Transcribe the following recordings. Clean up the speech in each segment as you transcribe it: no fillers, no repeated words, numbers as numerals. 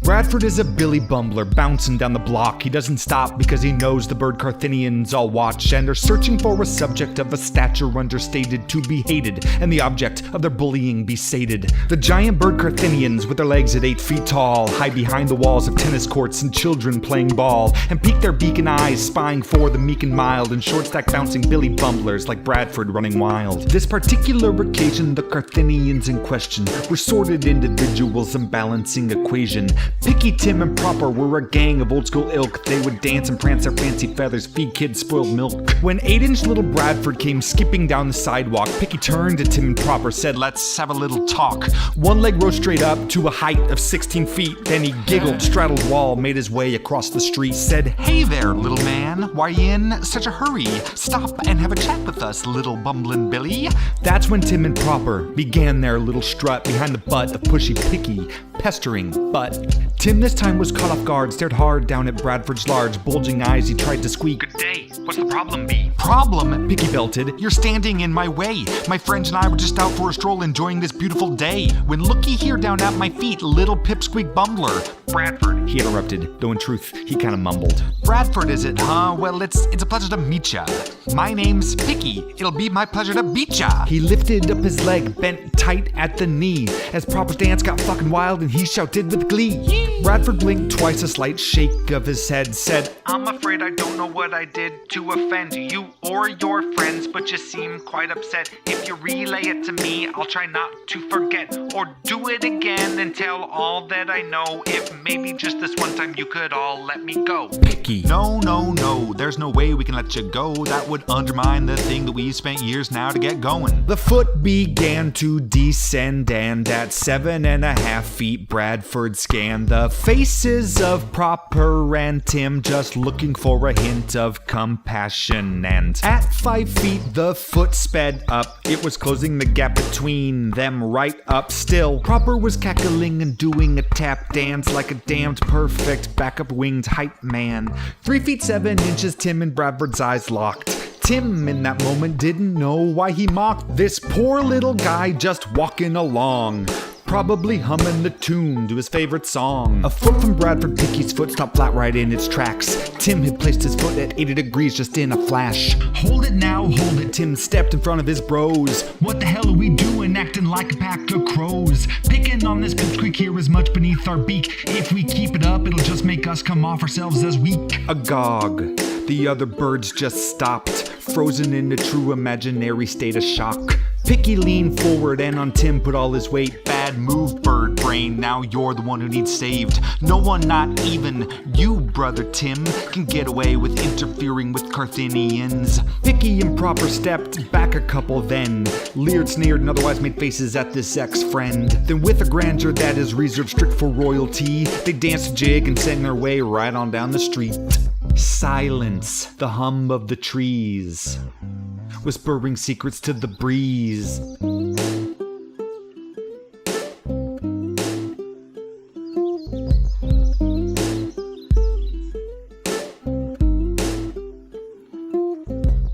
Bradford is a Billy Bumbler, bouncing down the block. He doesn't stop because he knows the bird Cathinians all watch and are searching for a subject of a stature understated to be hated, and the object of their bullying be sated. The giant bird Cathinians, with their legs at 8 feet tall, hide behind the walls of tennis courts and children playing ball, and peek their beacon eyes, spying for the meek and mild, and short-stack bouncing Billy Bumblers like Bradford running wild. This particular occasion, the Cathinians in question were sorted individuals and balancing equation. Picky, Tim, and Proper were a gang of old-school ilk. They would dance and prance their fancy feathers, feed kids spoiled milk. When 8-inch little Bradford came skipping down the sidewalk, Picky turned to Tim and Proper, said, "Let's have a little talk." One leg rose straight up to a height of 16 feet. Then he giggled, straddled wall, made his way across the street, said, "Hey there, little man, why you in such a hurry? Stop and have a chat with us, little bumbling Billy." That's when Tim and Proper began their little strut behind the butt of pushy Picky, pestering butt. Tim this time was caught off guard, stared hard down at Bradford's large, bulging eyes. He tried to squeak, "Good day, what's the problem be?" "Problem?" Picky belted. "You're standing in my way. My friends and I were just out for a stroll enjoying this beautiful day, when looky here down at my feet, little pipsqueak bumbler." "Bradford," he interrupted, though in truth he kinda mumbled. "Bradford, is it, huh? Well, it's a pleasure to meet ya. My name's Picky. It'll be my pleasure to beat ya." He lifted up his leg, bent tight at the knee, as Proper's dance got fucking wild and he shouted with glee. Bradford blinked twice, a slight shake of his head, said, "I'm afraid I don't know what I did to offend you or your friends, but you seem quite upset. If you relay it to me, I'll try not to forget, or do it again and tell all that I know. If maybe just this one time you could all let me go." Picky, No, there's no way we can let you go. That would undermine the thing that we spent years now to get going. The foot began to descend, and at 7.5 feet, Bradford scanned the faces of Proper and Tim, just looking for a hint of compassion. And at 5 feet, the foot sped up. It was closing the gap between them right up. Still, Proper was cackling and doing a tap dance like a damned perfect backup winged hype man. 3 feet 7 inches, Tim and Bradford's eyes locked. Tim, in that moment, didn't know why he mocked this poor little guy just walking along, probably humming the tune to his favorite song. A foot from Bradford, Picky's foot stopped flat right in its tracks. Tim had placed his foot at 80 degrees just in a flash. "Hold it now, hold it." Tim stepped in front of his bros. "What the hell are we doing, acting like a pack of crows? Picking on this pipsqueak here is much beneath our beak. If we keep it up, it'll just make us come off ourselves as weak." Agog, the other birds just stopped, frozen in a true imaginary state of shock. Picky leaned forward and on Tim put all his weight. "Bad move, bird brain, now you're the one who needs saved. No one, not even you, brother Tim, can get away with interfering with Cathinians." Picky and Proper stepped back a couple, then leered, sneered, and otherwise made faces at this ex-friend. Then with a grandeur that is reserved strict for royalty, they danced a jig and sang their way right on down the street. Silence, the hum of the trees, whispering secrets to the breeze.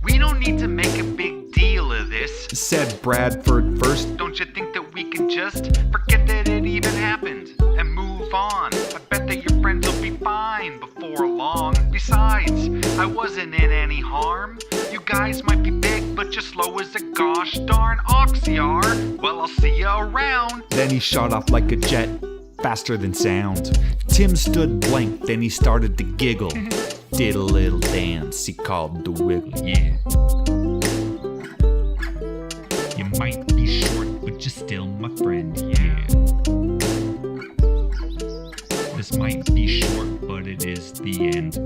"We don't need to make a big deal of this," said Bradford first. "Don't you think that we can just forget that it even happened and move on? I bet that your friends will be fine before long. Besides, I wasn't in any harm. You guys might be big, but you're slow as a gosh darn ox you are. Well, I'll see you around." Then he shot off like a jet, faster than sound. Tim stood blank, then he started to giggle. Did a little dance he called the wiggle, yeah. "You might be short, but you're still my friend, yeah. This might be short, but it is the end."